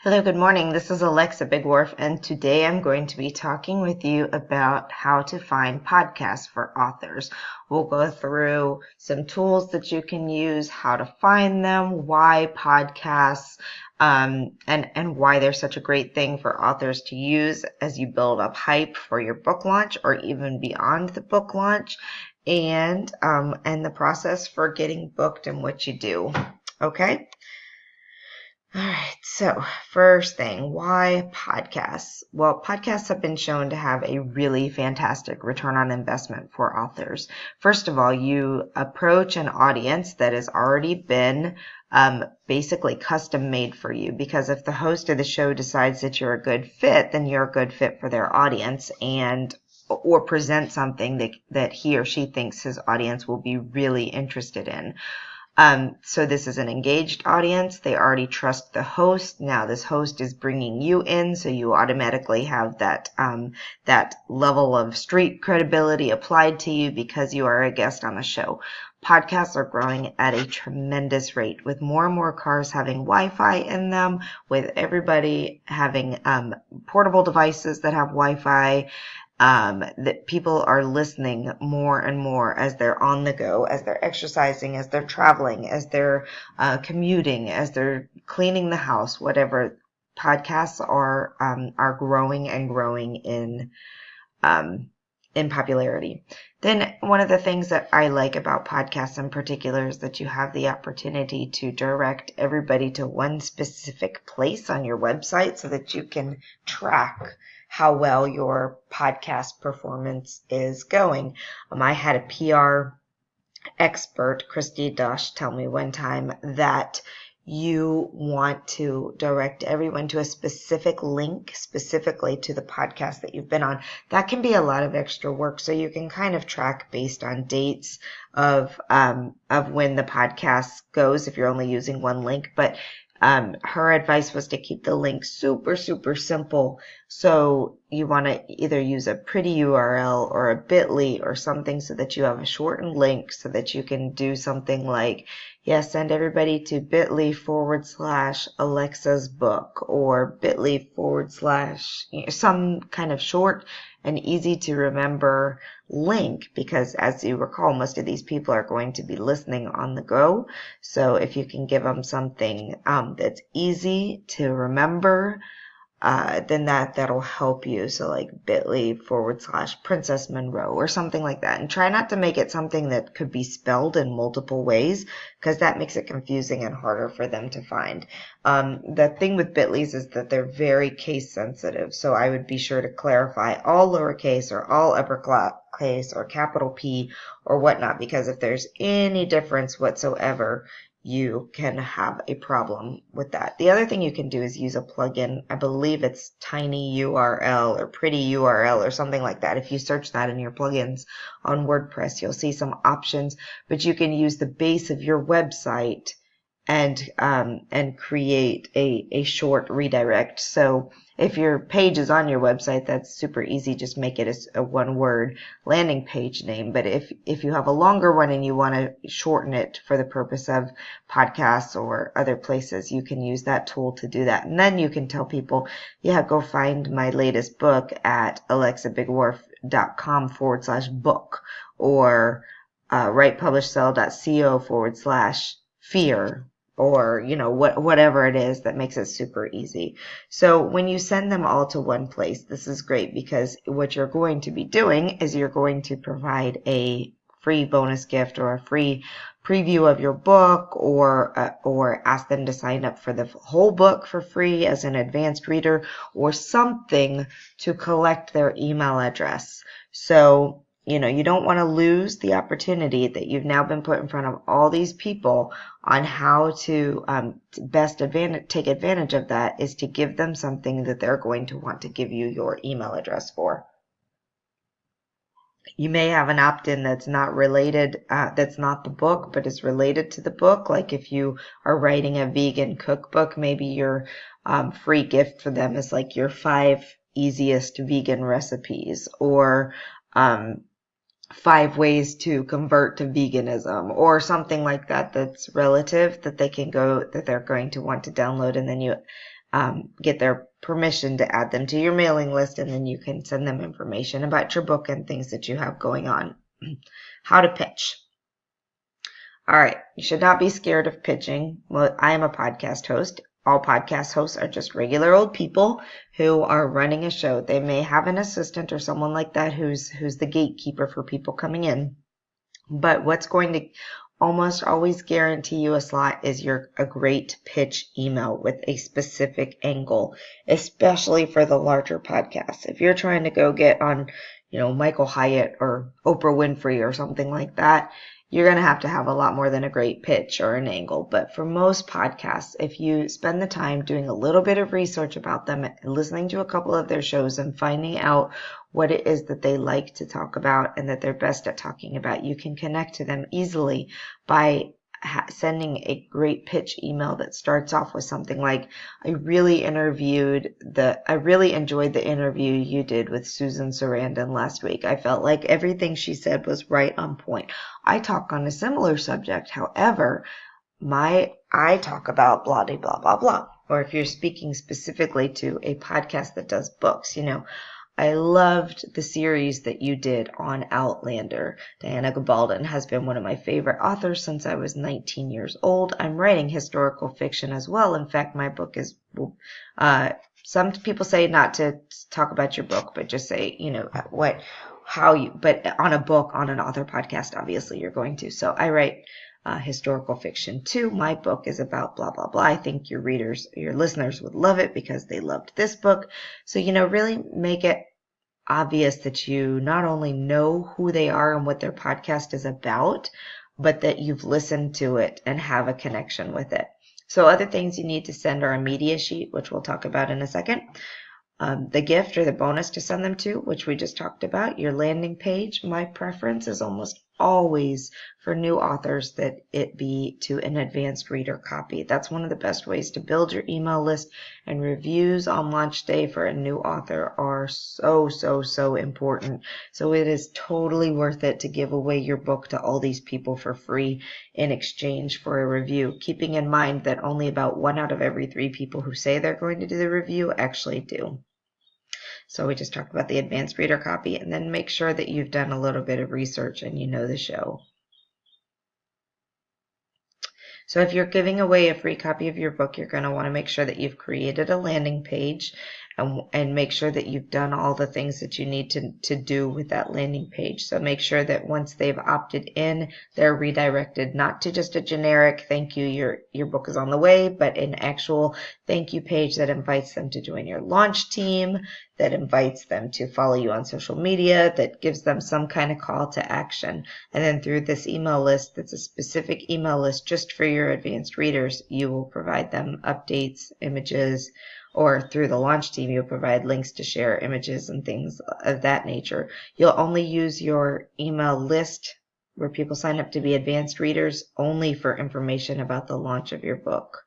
Hello, good morning. This is Alexa Bigwolf, and today I'm going to be talking with you about how to find podcasts for authors. We'll go through some tools that you can use, how to find them, why podcasts, and why they're such a great thing for authors to use as you build up hype for your book launch or even beyond the book launch, and the process for getting booked and what you do. Okay? All right, so first thing, why podcasts? Well, podcasts have been shown to have a really fantastic return on investment for authors. First of all, you approach an audience that has already been basically custom made for you, because if the host of the show decides that you're a good fit, then you're a good fit for their audience and or present something that he or she thinks his audience will be really interested in. So this is an engaged audience. They already trust the host. Now this host is bringing you in, so you automatically have that level of street credibility applied to you because you are a guest on the show. Podcasts are growing at a tremendous rate, with more and more cars having Wi-Fi in them, with everybody having portable devices that have Wi-Fi. That people are listening more and more as they're on the go, as they're exercising, as they're traveling, as they're commuting, as they're cleaning the house, whatever. Podcasts are growing and growing in popularity. Then one of the things that I like about podcasts in particular is that you have the opportunity to direct everybody to one specific place on your website so that you can track how well your podcast performance is going. I had a PR expert, Christy Dosh, tell me one time that you want to direct everyone to a specific link specifically to the podcast that you've been on. That can be a lot of extra work, so you can kind of track based on dates of when the podcast goes if you're only using one link. But her advice was to keep the link super, super simple. So you want to either use a pretty URL or a bit.ly or something so that you have a shortened link so that you can do something like, send everybody to bit.ly/Alexa's book or bit.ly/ some kind of short and easy to remember link, because as you recall, most of these people are going to be listening on the go. So if you can give them something that's easy to remember, then that'll help you. So like bit.ly/Princess Monroe or something like that. And try not to make it something that could be spelled in multiple ways, because that makes it confusing and harder for them to find. The thing with bit.lys is that they're very case sensitive. So I would be sure to clarify all lowercase or all uppercase or capital P or whatnot, because if there's any difference whatsoever, you can have a problem with that. The other thing you can do is use a plugin. I believe it's Tiny URL or Pretty URL or something like that. If you search that in your plugins on WordPress, you'll see some options, but you can use the base of your website and create a short redirect. So if your page is on your website, that's super easy. Just make it a one-word landing page name. But if you have a longer one and you want to shorten it for the purpose of podcasts or other places, you can use that tool to do that. And then you can tell people, go find my latest book at alexabigwolf.com/book or writepublishsell.co/fear. Or, whatever it is that makes it super easy. So when you send them all to one place, this is great, because what you're going to be doing is you're going to provide a free bonus gift or a free preview of your book, or ask them to sign up for the whole book for free as an advanced reader or something to collect their email address. So you don't want to lose the opportunity that you've now been put in front of all these people on how to best take advantage of. That is to give them something that they're going to want to give you your email address for. You may have an opt-in that's not related, that's not the book, but is related to the book. Like if you are writing a vegan cookbook, maybe your free gift for them is like your 5 easiest vegan recipes, or 5 ways to convert to veganism, or something like that that's relative that they're going to want to download, and then you get their permission to add them to your mailing list, and then you can send them information about your book and things that you have going on. How to pitch. All right, you should not be scared of pitching. Well, I am a podcast host. All podcast hosts are just regular old people who are running a show. They may have an assistant or someone like that who's the gatekeeper for people coming in. But what's going to almost always guarantee you a slot is a great pitch email with a specific angle, especially for the larger podcasts. If you're trying to go get on, Michael Hyatt or Oprah Winfrey or something like that, you're going to have a lot more than a great pitch or an angle. But for most podcasts, if you spend the time doing a little bit of research about them, listening to a couple of their shows and finding out what it is that they like to talk about and that they're best at talking about, you can connect to them easily by sending a great pitch email that starts off with something like, I really enjoyed the interview you did with Susan Sarandon last week. I felt like everything she said was right on point. I talk on a similar subject. However, I talk about blah, blah, blah, blah, blah. Or if you're speaking specifically to a podcast that does books, I loved the series that you did on Outlander. Diana Gabaldon has been one of my favorite authors since I was 19 years old. I'm writing historical fiction as well. In fact, my book is, some people say not to talk about your book, but just say, but on a book, on an author podcast, obviously you're going to. So I write historical fiction too. My book is about blah, blah, blah. I think your listeners would love it because they loved this book. So, really make it obvious that you not only know who they are and what their podcast is about, but that you've listened to it and have a connection with it. So other things you need to send are a media sheet, which we'll talk about in a second. The gift or the bonus to send them to, which we just talked about, your landing page. My preference is almost always for new authors that it be to an advanced reader copy. That's one of the best ways to build your email list, and reviews on launch day for a new author are so, so, so important. So it is totally worth it to give away your book to all these people for free in exchange for a review, keeping in mind that only about 1 out of every 3 people who say they're going to do the review actually do. So we just talked about the advanced reader copy, and then make sure that you've done a little bit of research and you know the show. So if you're giving away a free copy of your book, you're going to want to make sure that you've created a landing page and make sure that you've done all the things that you need to do with that landing page. So make sure that once they've opted in, they're redirected not to just a generic thank you, your book is on the way, but an actual thank you page that invites them to join your launch team, that invites them to follow you on social media, that gives them some kind of call to action. And then through this email list, that's a specific email list just for your advanced readers, you will provide them updates, images, or through the launch team, you'll provide links to share images and things of that nature. You'll only use your email list where people sign up to be advanced readers only for information about the launch of your book.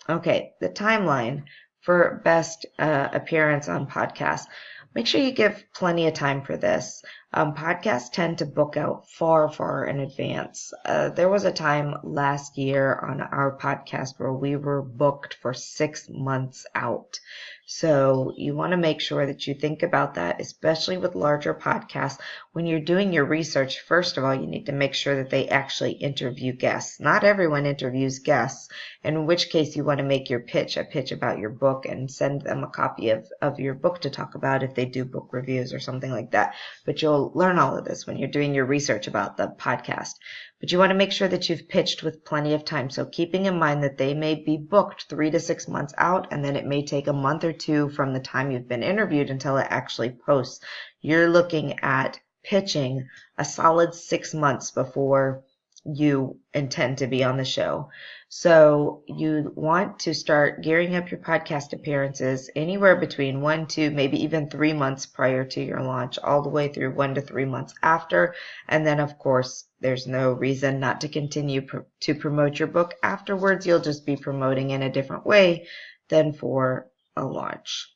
Okay, the timeline for best appearance on podcasts. Make sure you give plenty of time for this. Podcasts tend to book out far, far in advance. There was a time last year on our podcast where we were booked for 6 months out. So you want to make sure that you think about that, especially with larger podcasts. When you're doing your research, first of all, you need to make sure that they actually interview guests. Not everyone interviews guests, in which case you want to make your pitch a pitch about your book and send them a copy of your book to talk about if they do book reviews or something like that. But you'll learn all of this when you're doing your research about the podcast. But you want to make sure that you've pitched with plenty of time. So keeping in mind that they may be booked 3 to 6 months out, and then it may take a month or two from the time you've been interviewed until it actually posts. You're looking at pitching a solid 6 months before you intend to be on the show. So you want to start gearing up your podcast appearances anywhere between 1 to maybe even 3 months prior to your launch, all the way through 1 to 3 months after. And then, of course, there's no reason not to continue to promote your book afterwards. You'll just be promoting in a different way than for a launch.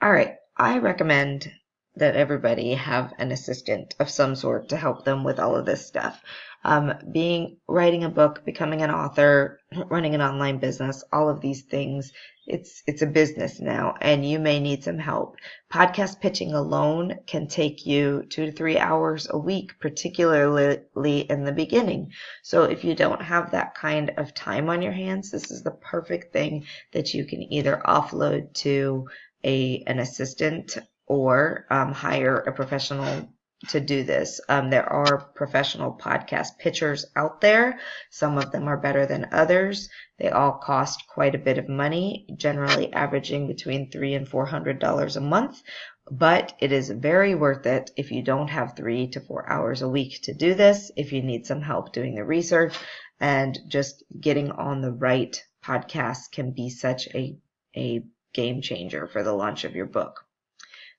All right, I recommend that everybody have an assistant of some sort to help them with all of this stuff. Writing a book, becoming an author, running an online business, all of these things, it's a business now, and you may need some help. Podcast pitching alone can take you 2 to 3 hours a week, particularly in the beginning. So if you don't have that kind of time on your hands, this is the perfect thing that you can either offload to an assistant or hire a professional to do this. There are professional podcast pitchers out there. Some of them are better than others. They all cost quite a bit of money, generally averaging between $300 and $400 a month. But it is very worth it if you don't have 3 to 4 hours a week to do this, if you need some help doing the research, and just getting on the right podcast can be such a game changer for the launch of your book.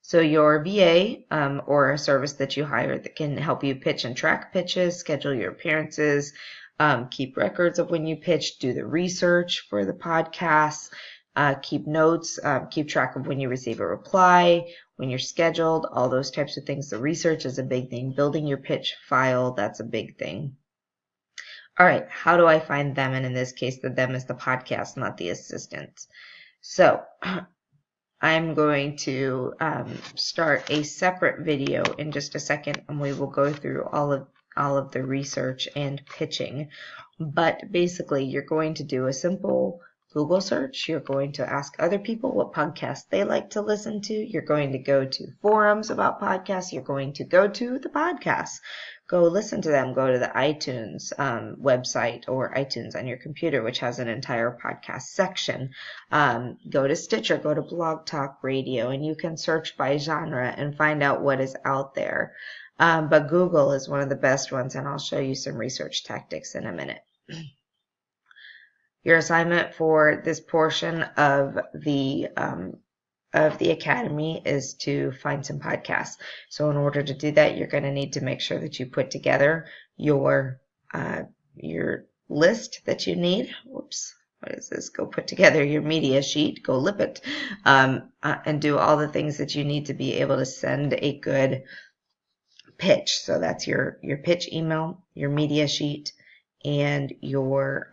So your VA or a service that you hire that can help you pitch and track pitches, schedule your appearances, keep records of when you pitch, do the research for the podcasts, keep notes, keep track of when you receive a reply, when you're scheduled, all those types of things. The research is a big thing. Building your pitch file, that's a big thing. All right, how do I find them? And in this case, the them is the podcast, not the assistant. So I'm going to start a separate video in just a second, and we will go through all of the research and pitching. But basically, you're going to do a simple Google search. You're going to ask other people what podcasts they like to listen to. You're going to go to forums about podcasts. You're going to go to the podcasts. Go listen to them. Go to the iTunes website or iTunes on your computer, which has an entire podcast section. Go to Stitcher, go to Blog Talk Radio, and you can search by genre and find out what is out there. But Google is one of the best ones, and I'll show you some research tactics in a minute. Your assignment for this portion of the Academy is to find some podcasts. So in order to do that, you're going to need to make sure that you put together your list that you need. Whoops. What is this? Go put together your media sheet. Go lip it. And do all the things that you need to be able to send a good pitch. So that's your pitch email, your media sheet, and your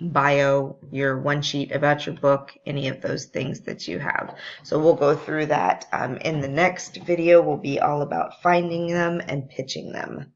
bio, your one sheet about your book, any of those things that you have. So we'll go through that. In the next video will be all about finding them and pitching them.